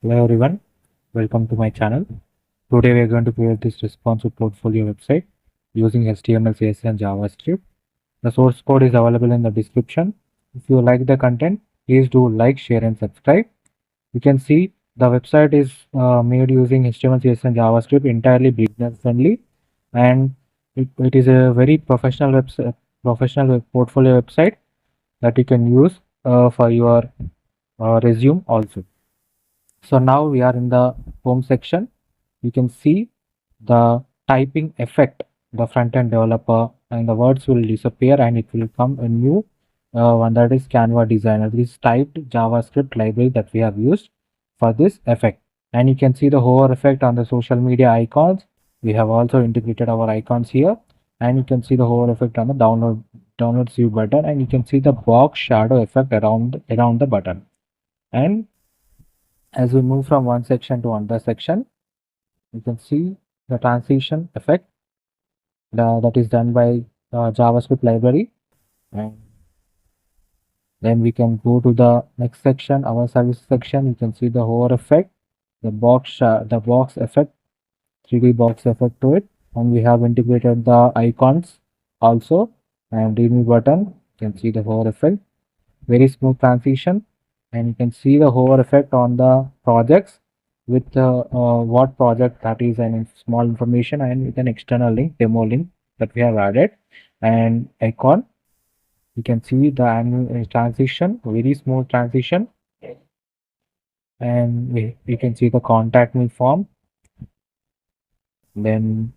Hello everyone, welcome to my channel. Today we are going to create this responsive portfolio website using HTML, CSS and JavaScript. The source code is available in the description. If you like the content, please do like, share and subscribe. You can see the website is made using HTML, CSS and JavaScript, entirely beginner friendly, and it is a very professional website, portfolio website that you can use for your resume also. So now we are in the home section. You can see the typing effect, the front-end developer, and the words will disappear and it will come a new one, that is Canva designer. This typed JavaScript library that we have used for this effect. And you can see the hover effect on the social media icons. We have also integrated our icons here, and you can see the hover effect on the download view button, and you can see the box shadow effect around the button. And as we move from one section to another section, you can see the transition effect that is done by JavaScript library. And then we can go to the next section, our service section. You can see the hover effect, the box effect, 3D box effect to it, and we have integrated the icons also, and readme button. You can see the hover effect, very smooth transition, and you can see the hover effect on the projects with what project that is, and small information, and with an external link, demo link that we have added, and icon. You can see the transition, very smooth transition, and you can see the contact me form. Then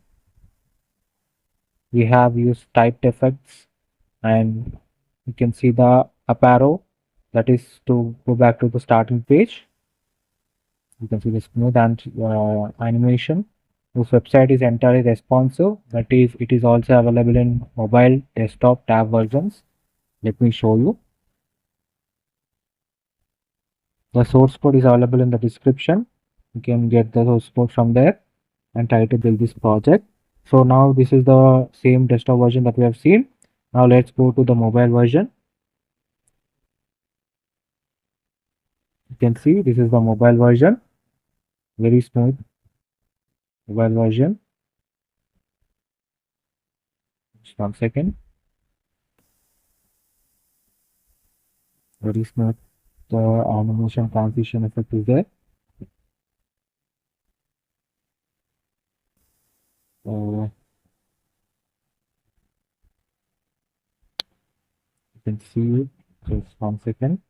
we have used typed effects, and you can see the up arrow, that is to go back to the starting page. You can see the smooth and animation. This website is entirely responsive, that is, it is also available in mobile, desktop, tab versions. Let me show you. The source code is available in the description. You can get the source code from there and try to build this project. So now this is the same desktop version that we have seen. Now let's go to the mobile version. You can see this is the mobile version, very smooth mobile version. Just 1 second. Very smooth. The animation transition effect is there. You can see it. Just 1 second.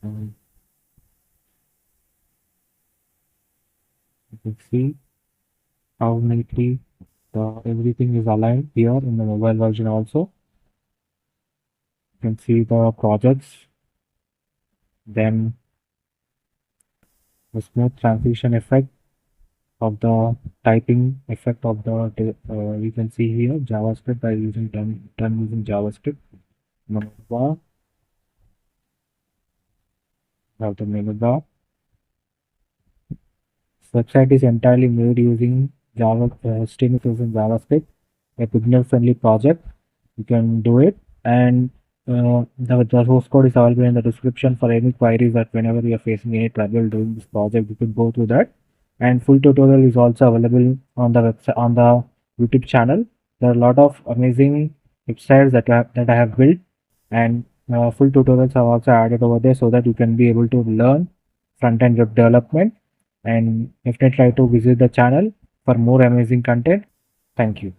And you can see how neatly everything is aligned here in the mobile version also. You can see the projects, then the smooth transition effect of the typing effect of the you can see here JavaScript by using done using JavaScript. Menu bar, have the menu bar. Website is entirely made using HTML using JavaScript, a beginner-friendly project. You can do it, and the source code is available in the description for any queries that whenever you are facing any trouble doing this project, you can go through that. And full tutorial is also available on the website, on the YouTube channel. There are a lot of amazing websites that I have built, and full tutorials are also added over there so that you can be able to learn front-end web development. And definitely try to visit the channel for more amazing content. Thank you.